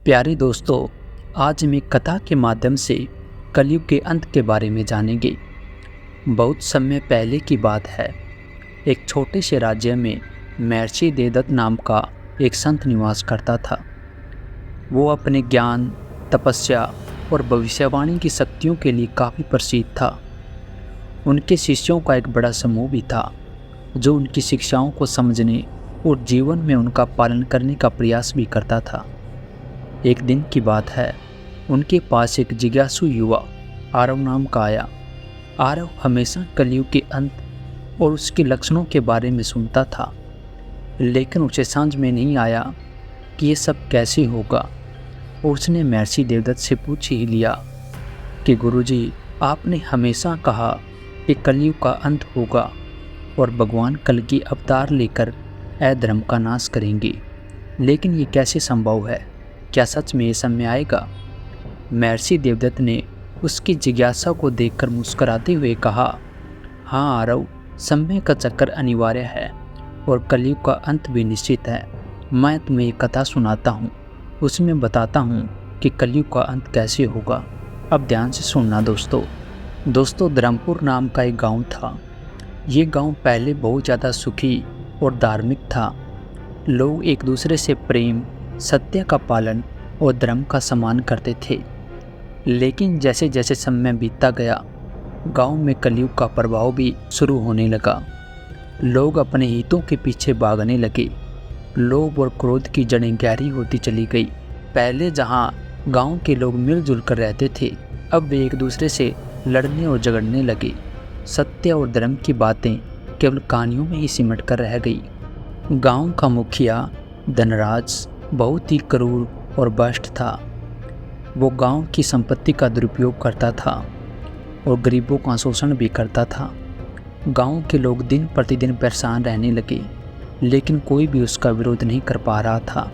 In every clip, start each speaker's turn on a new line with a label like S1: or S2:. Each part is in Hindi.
S1: प्यारे दोस्तों, आज हम एक कथा के माध्यम से कलयुग के अंत के बारे में जानेंगे। बहुत समय पहले की बात है। एक छोटे से राज्य में महर्षि देवदत्त नाम का एक संत निवास करता था। वो अपने ज्ञान, तपस्या और भविष्यवाणी की शक्तियों के लिए काफ़ी प्रसिद्ध था। उनके शिष्यों का एक बड़ा समूह भी था, जो उनकी शिक्षाओं को समझने और जीवन में उनका पालन करने का प्रयास भी करता था। एक दिन की बात है, उनके पास एक जिज्ञासु युवा आरव नाम का आया। आरव हमेशा कलयुग के अंत और उसके लक्षणों के बारे में सुनता था, लेकिन उसे समझ में नहीं आया कि ये सब कैसे होगा। उसने महर्षि देवदत्त से पूछ ही लिया कि गुरुजी, आपने हमेशा कहा कि कलयुग का अंत होगा और भगवान कल की अवतार लेकर अधर्म का नाश करेंगे, लेकिन ये कैसे संभव है? क्या सच में ये समय आएगा? महर्षि देवदत्त ने उसकी जिज्ञासा को देखकर मुस्कुराते हुए कहा, हाँ आरव, समय का चक्कर अनिवार्य है और कलयुग का अंत भी निश्चित है। मैं तुम्हें एक कथा सुनाता हूँ, उसमें बताता हूँ कि कलयुग का अंत कैसे होगा। अब ध्यान से सुनना दोस्तों, धर्मपुर नाम का एक गांव था। ये गांव पहले बहुत ज़्यादा सुखी और धार्मिक था। लोग एक दूसरे से प्रेम, सत्य का पालन और धर्म का सम्मान करते थे। लेकिन जैसे जैसे समय बीतता गया, गांव में कलयुग का प्रभाव भी शुरू होने लगा। लोग अपने हितों के पीछे भागने लगे। लोभ और क्रोध की जड़ें गहरी होती चली गई। पहले जहां गांव के लोग मिलजुल कर रहते थे, अब वे एक दूसरे से लड़ने और झगड़ने लगे। सत्य और धर्म की बातें केवल कहानियों में ही सिमट कर रह गई। गांव का मुखिया धनराज बहुत ही क्रूर और भ्रष्ट था। वो गांव की संपत्ति का दुरुपयोग करता था और गरीबों का शोषण भी करता था। गांव के लोग दिन प्रतिदिन परेशान रहने लगे, लेकिन कोई भी उसका विरोध नहीं कर पा रहा था।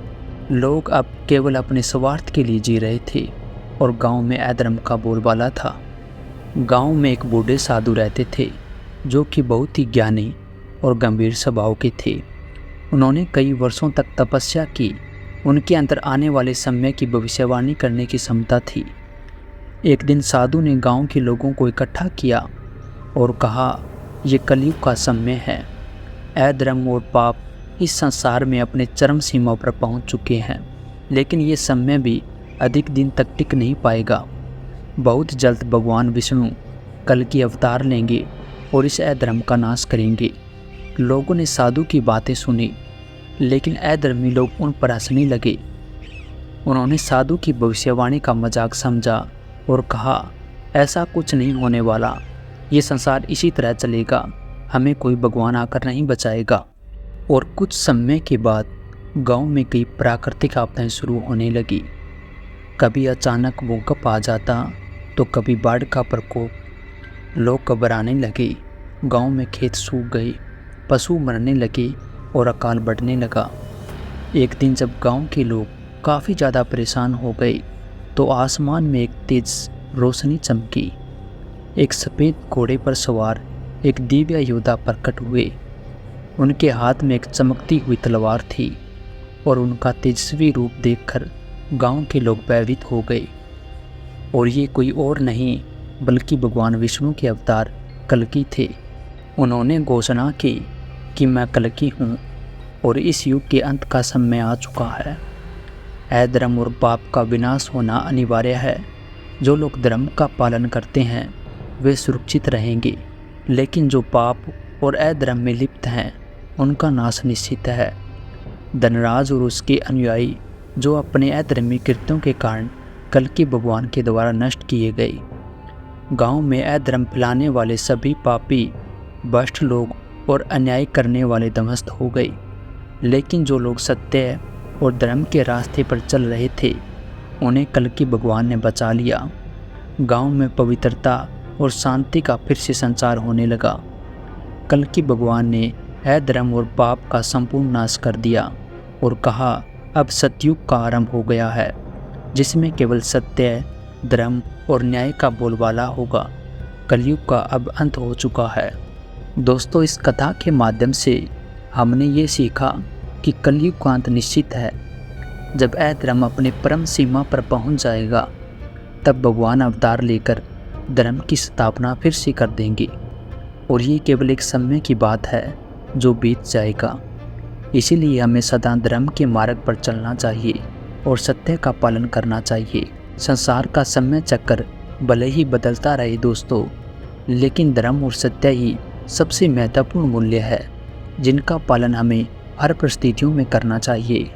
S1: लोग अब केवल अपने स्वार्थ के लिए जी रहे थे और गांव में अधर्म का बोलबाला था। गांव में एक बूढ़े साधु रहते थे, जो कि बहुत ही ज्ञानी और गंभीर स्वभाव के थे। उन्होंने कई वर्षों तक तपस्या की। उनके अंदर आने वाले समय की भविष्यवाणी करने की क्षमता थी। एक दिन साधु ने गांव के लोगों को इकट्ठा किया और कहा, ये कलयुग का समय है। अधर्म और पाप इस संसार में अपने चरम सीमा पर पहुंच चुके हैं, लेकिन ये समय भी अधिक दिन तक टिक नहीं पाएगा। बहुत जल्द भगवान विष्णु कल की अवतार लेंगे और इस अधर्म का नाश करेंगे। लोगों ने साधु की बातें सुनी, लेकिन अधर्मी लोग उन पर हंसने लगे। उन्होंने साधु की भविष्यवाणी का मजाक समझा और कहा, ऐसा कुछ नहीं होने वाला, ये संसार इसी तरह चलेगा, हमें कोई भगवान आकर नहीं बचाएगा। और कुछ समय के बाद गांव में कई प्राकृतिक आपदाएं शुरू होने लगी। कभी अचानक भूकंप आ जाता तो कभी बाढ़ का प्रकोप। लोग घबराने लगे। गांव में खेत सूख गए, पशु मरने लगे और अकाल बढ़ने लगा। एक दिन जब गांव के लोग काफ़ी ज़्यादा परेशान हो गए, तो आसमान में एक तेज रोशनी चमकी। एक सफ़ेद घोड़े पर सवार एक दिव्य योद्धा प्रकट हुए। उनके हाथ में एक चमकती हुई तलवार थी और उनका तेजस्वी रूप देखकर गांव के लोग भयभीत हो गए। और ये कोई और नहीं बल्कि भगवान विष्णु के अवतार कल्कि थे। उन्होंने घोषणा की कि मैं कल्कि हूँ और इस युग के अंत का समय आ चुका है। अधर्म और पाप का विनाश होना अनिवार्य है। जो लोग धर्म का पालन करते हैं वे सुरक्षित रहेंगे, लेकिन जो पाप और अधर्म में लिप्त हैं उनका नाश निश्चित है। धनराज और उसके अनुयायी, जो अपने अधर्मी कृत्यों के कारण कल्कि भगवान के द्वारा नष्ट किए गए। गांव में अधर्म फैलाने वाले सभी पापी, भ्रष्ट लोग और अन्याय करने वाले ध्वस्त हो गए। लेकिन जो लोग सत्य और धर्म के रास्ते पर चल रहे थे, उन्हें कल्कि भगवान ने बचा लिया। गांव में पवित्रता और शांति का फिर से संचार होने लगा। कल्कि भगवान ने अधर्म और पाप का संपूर्ण नाश कर दिया और कहा, अब सतयुग का आरंभ हो गया है, जिसमें केवल सत्य, धर्म और न्याय का बोलबाला होगा। कलयुग का अब अंत हो चुका है। दोस्तों, इस कथा के माध्यम से हमने ये सीखा कि कलयुग का अंत निश्चित है। जब अधर्म अपने परम सीमा पर पहुंच जाएगा, तब भगवान अवतार लेकर धर्म की स्थापना फिर से कर देंगे। और ये केवल एक समय की बात है जो बीत जाएगा। इसीलिए हमें सदा धर्म के मार्ग पर चलना चाहिए और सत्य का पालन करना चाहिए। संसार का समय चक्र भले ही बदलता रहे दोस्तों, लेकिन धर्म और सत्य ही सबसे महत्वपूर्ण मूल्य है जिनका पालन हमें हर परिस्थितियों में करना चाहिए।